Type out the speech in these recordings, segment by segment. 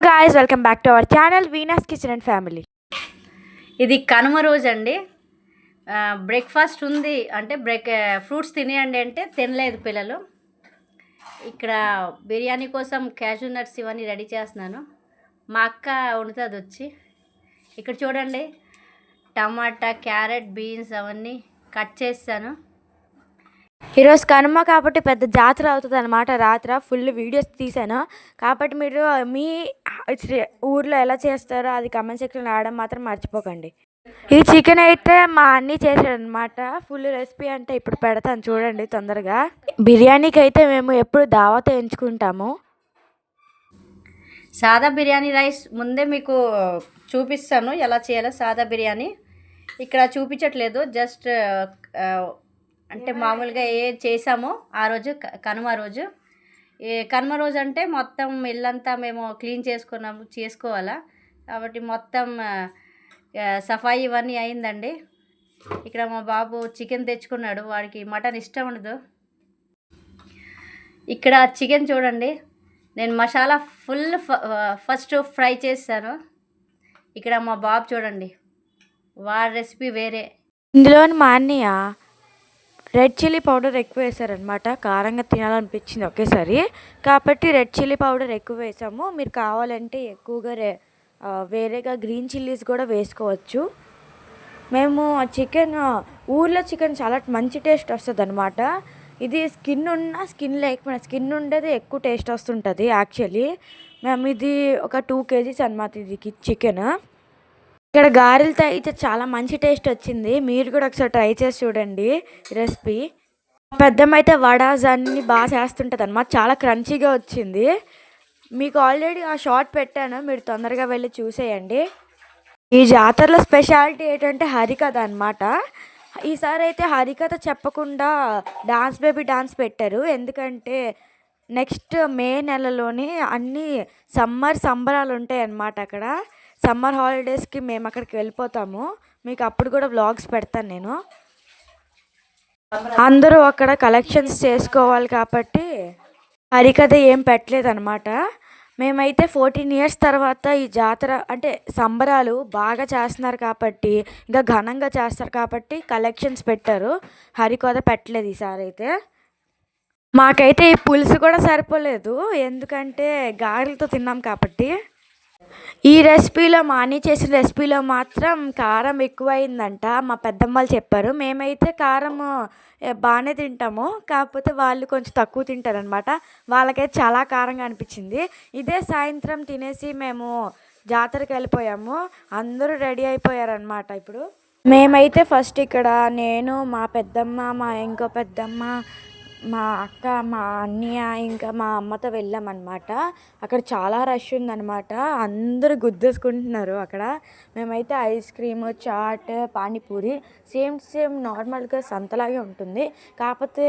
Guys, welcome back to our channel Venus Kitchen and Family. ఇది కనుమ రోజు అండి. Breakfast ఉంది అంటే ఫ్రూట్స్ తినేయండి అంటే తినలేదు పిల్లలు. ఇక్కడ బిర్యానీ కోసం క్యాషూ నట్స్ ఇవన్నీ రెడీ చేస్తున్నాను. మా అక్క వండుతుంది వచ్చి. ఇక్కడ చూడండి, టమాటా, క్యారెట్, బీన్స్ అవన్నీ కట్ చేస్తాను. ఈరోజు కనుమ కాబట్టి పెద్ద జాతర అవుతుంది అనమాట. రాత్ర ఫుల్ వీడియోస్ తీసాను కాబట్టి మీరు మీ ఊర్లో ఎలా చేస్తారో అది కమెంట్ సెక్షన్లో రావడం మాత్రం మర్చిపోకండి. ఈ చికెన్ అయితే మా అన్నీ చేశాడనమాట. ఫుల్ రెసిపీ అంటే ఇప్పుడు పెడతాను చూడండి తొందరగా. బిర్యానీకి అయితే మేము ఎప్పుడు దావత ఎంచుకుంటాము. సాదా బిర్యానీ రైస్ ముందే మీకు చూపిస్తాను ఎలా చేయాలో. సాదా బిర్యానీ ఇక్కడ చూపించట్లేదు, జస్ట్ అంటే మామూలుగా చేసామో ఆ రోజు కనుమ రోజు. కనుమ రోజు అంటే మొత్తం ఇల్లంతా మేము క్లీన్ చేసుకోవాలా కాబట్టి మొత్తం సఫాయి ఇవన్నీ అయిందండి. ఇక్కడ మా బాబు చికెన్ తెచ్చుకున్నాడు, వాడికి మటన్ ఇష్టం ఉండదు. ఇక్కడ చికెన్ చూడండి, నేను మసాలా ఫస్ట్ ఫ్రై చేస్తాను. ఇక్కడ మా బాబు చూడండి, వాడి రెసిపీ వేరే. ఇందులోని మా అన్నయ్య రెడ్ చిల్లీ పౌడర్ ఎక్కువ వేసారనమాట. కారంగా తినాలనిపించింది ఒకేసారి కాబట్టి రెడ్ చిల్లీ పౌడర్ ఎక్కువ వేసాము. మీరు కావాలంటే ఎక్కువగా వేరేగా గ్రీన్ చిల్లీస్ కూడా వేసుకోవచ్చు. మేము ఊర్లో చికెన్ చాలా మంచి టేస్ట్ వస్తుంది అనమాట. ఇది స్కిన్ ఉన్నా స్కిన్ లేకపోయినా స్కిన్ ఉండేది ఎక్కువ టేస్ట్ వస్తుంటుంది. యాక్చువల్లీ మేము ఇది ఒక 2 kgs అనమాట ఇది చికెన్. ఇక్కడ గారెలతో అయితే చాలా మంచి టేస్ట్ వచ్చింది. మీరు కూడా ఒకసారి ట్రై చేసి చూడండి రెసిపీ. పెద్దమ్మ అయితే వడాస్ అన్నీ బాగా చేస్తుంటుంది అనమాట. చాలా క్రంచీగా వచ్చింది. మీకు ఆల్రెడీ ఆ షార్ట్ పెట్టాను, మీరు తొందరగా వెళ్ళి చూసేయండి. ఈ జాతరలో స్పెషాలిటీ ఏంటంటే హరికథ అనమాట. ఈసారి అయితే హరికథ చెప్పకుండా బేబీ డాన్స్ పెట్టారు. ఎందుకంటే నెక్స్ట్ మే నెలలోని అన్ని సమ్మర్ సంబరాలు ఉంటాయి అన్నమాట. అక్కడ సమ్మర్ హాలిడేస్కి మేము అక్కడికి వెళ్ళిపోతాము. మీకు అప్పుడు కూడా వ్లాగ్స్ పెడతాను నేను. అందరూ అక్కడ కలెక్షన్స్ చేసుకోవాలి కాబట్టి హరికథ ఏం పెట్టలేదు అనమాట. మేమైతే 14 years తర్వాత ఈ జాతర అంటే సంబరాలు బాగా చేస్తున్నారు కాబట్టి, ఇంకా ఘనంగా చేస్తారు కాబట్టి కలెక్షన్స్ పెట్టారు. హరికథ పెట్టలేదు ఈసారి అయితే. మాకైతే ఈ పులుసు కూడా సరిపోలేదు, ఎందుకంటే గారెలతో తిన్నాం కాబట్టి. ఈ రెసిపీలో మా అన్నీ చేసిన రెసిపీలో మాత్రం కారం ఎక్కువైందంట మా పెద్దమ్మలు చెప్పారు. మేమైతే కారం బాగానే తింటాము, కాకపోతే వాళ్ళు కొంచెం తక్కువ తింటారనమాట. వాళ్ళకైతే చాలా కారంగా అనిపించింది. ఇదే సాయంత్రం తినేసి మేము జాతరకి వెళ్ళిపోయాము. అందరూ రెడీ అయిపోయారనమాట. ఇప్పుడు మేమైతే ఫస్ట్ ఇక్కడ నేను, మా పెద్దమ్మ, మా ఇంకో పెద్దమ్మ, మా అక్క, మా అన్నయ్య ఇంకా మా అమ్మతో వెళ్ళామన్నమాట. అక్కడ చాలా రష్ ఉందన్నమాట. అందరూ గుద్దేసుకుంటున్నారు అక్కడ. మేమైతే ice cream, chaat, panipuri same నార్మల్గా సంతలాగే ఉంటుంది. కాకపోతే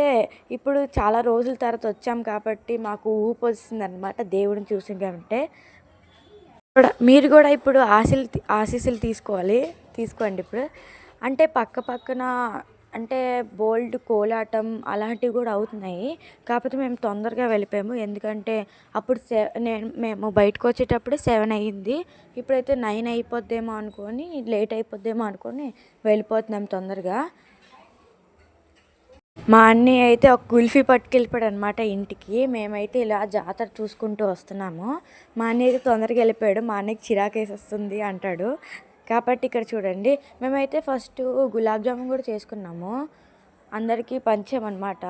ఇప్పుడు చాలా రోజుల తర్వాత వచ్చాం కాబట్టి మాకు ఊపు వస్తుందన్నమాట దేవుడిని చూసిందంటే. మీరు కూడా ఇప్పుడు ఆశీస్సులు తీసుకోండి ఇప్పుడు. అంటే పక్కన అంటే బోల్డ్ కోలాటం అలాంటివి కూడా అవుతున్నాయి. కాకపోతే మేము తొందరగా వెళ్ళిపోయాము, ఎందుకంటే అప్పుడు మేము బయటకు వచ్చేటప్పుడు 7 అయ్యింది. ఇప్పుడైతే 9 అయిపోద్దేమో అనుకొని, లేట్ అయిపోద్దేమో అనుకొని వెళ్ళిపోతున్నాం తొందరగా. మా అన్నయ్య అయితే ఒక కుల్ఫీ పట్టుకెళ్ళిపోయాడు అనమాట ఇంటికి. మేమైతే ఇలా జాతర చూసుకుంటూ వస్తున్నాము. మా అన్నయ్య అయితే తొందరగా వెళ్ళిపోయాడు. మా అన్నయ్యకి చిరాకేసేస్తుంది అంటాడు కాబట్టి. ఇక్కడ చూడండి, మేమైతే ఫస్ట్ గులాబ్ జామున్ కూడా చేసుకున్నాము, అందరికీ పంచామన్నమాట.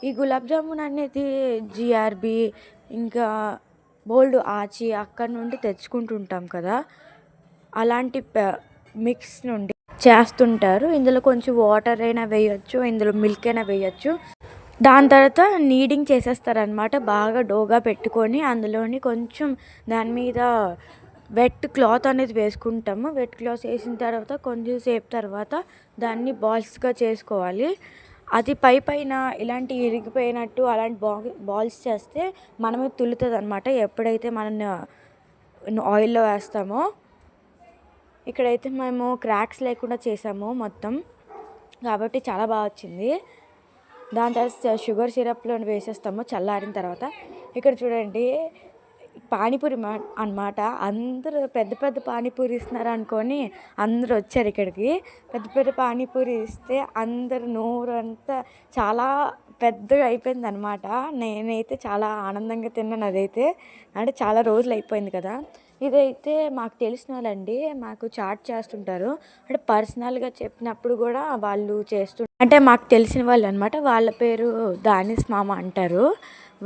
ఈ గులాబ్ జామున్ అనేది జిఆర్బి ఇంకా బోల్డ్ ఆచి అక్కడ నుండి తెచ్చుకుంటుంటాం కదా, అలాంటి మిక్స్ నుండి చేస్తుంటారు. ఇందులో కొంచెం వాటర్ అయినా వేయచ్చు, ఇందులో మిల్క్ అయినా వేయచ్చు. దాని తర్వాత నీడింగ్ చేసేస్తారనమాట. బాగా డోగా పెట్టుకొని అందులోని కొంచెం దాని మీద వెట్ క్లాత్ అనేది వేసుకుంటాము. వెట్ క్లాత్ వేసిన తర్వాత కొంచెం సేపు తర్వాత దాన్ని బాల్స్గా చేసుకోవాలి. అది పైన ఇలాంటి ఇరిగిపోయినట్టు అలాంటి బాల్స్ చేస్తే మనమే తులుతుంది అనమాట ఎప్పుడైతే మనం ఆయిల్లో వేస్తామో. ఇక్కడైతే మేము క్రాక్స్ లేకుండా చేసాము మొత్తం, కాబట్టి చాలా బాగా వచ్చింది. దాని తర్వాత షుగర్ సిరప్లో వేసేస్తాము చల్లారిన తర్వాత. ఇక్కడ చూడండి, పానీపూరి అనమాట. అందరూ పెద్ద పెద్ద పానీపూరి ఇస్తున్నారు అనుకొని అందరూ వచ్చారు ఇక్కడికి. పెద్ద పెద్ద పానీపూరి ఇస్తే అందరు నోరంతా చాలా పెద్దగా అయిపోయిందనమాట. నేనైతే చాలా ఆనందంగా తిన్నాను అదైతే. అంటే చాలా రోజులు అయిపోయింది కదా. ఇదైతే మాకు తెలిసిన వాళ్ళండి. మాకు చాట్ చేస్తుంటారు. అంటే పర్సనల్గా చెప్పినప్పుడు కూడా వాళ్ళు అంటే మాకు తెలిసిన వాళ్ళు అనమాట. వాళ్ళ పేరు దానిస్ మామ అంటారు.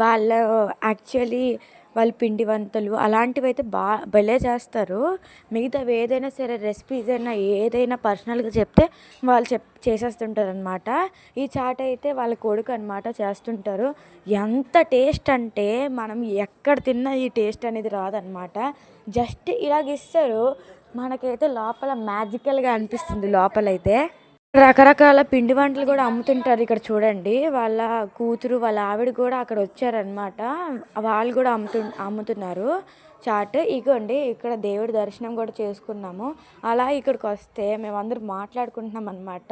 వాళ్ళు యాక్చువల్లీ వాళ్ళు పిండి వంటలు అలాంటివి అయితే భలే చేస్తారు. మిగతావి ఏదైనా సరే రెసిపీస్ అయినా ఏదైనా పర్సనల్గా చెప్తే వాళ్ళు చేసేస్తుంటారు అనమాట. ఈ చాట్ అయితే వాళ్ళ కొడుకు అనమాట చేస్తుంటారు. ఎంత టేస్ట్ అంటే మనం ఎక్కడ తిన్నా ఈ టేస్ట్ అనేది రాదనమాట. జస్ట్ ఇలాగ ఇస్తారు, మనకైతే లోపల మ్యాజికల్గా అనిపిస్తుంది లోపలైతే. రకరకాల పిండి వంటలు కూడా అమ్ముతుంటారు ఇక్కడ చూడండి. వాళ్ళ కూతురు వాళ్ళ ఆవిడ కూడా అక్కడ వచ్చారనమాట. వాళ్ళు కూడా అమ్ముతున్నారు చాట్. ఇగోండి ఇక్కడ దేవుడి దర్శనం కూడా చేసుకున్నాము. అలా ఇక్కడికి వస్తే మేమందరం మాట్లాడుకుంటున్నాం అనమాట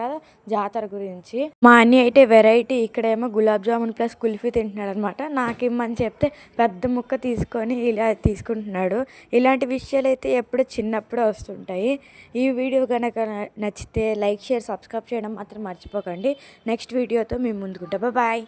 జాతర గురించి. మా అన్ని అయితే వెరైటీ ఇక్కడేమో గులాబ్ జామున్ ప్లస్ కుల్ఫీ తింటున్నాడు అనమాట. నాకేమని చెప్తే పెద్ద ముక్క తీసుకొని ఇలా తీసుకుంటున్నాడు. ఇలాంటి విషయాలు అయితే ఎప్పుడో చిన్నప్పుడే వస్తుంటాయి. ఈ వీడియో కనుక నచ్చితే లైక్ షేర్ సబ్స్క్రైబ్ చేయడం మాత్రం మర్చిపోకండి. నెక్స్ట్ వీడియోతో మేము ముందుకుంటాం. బాయ్.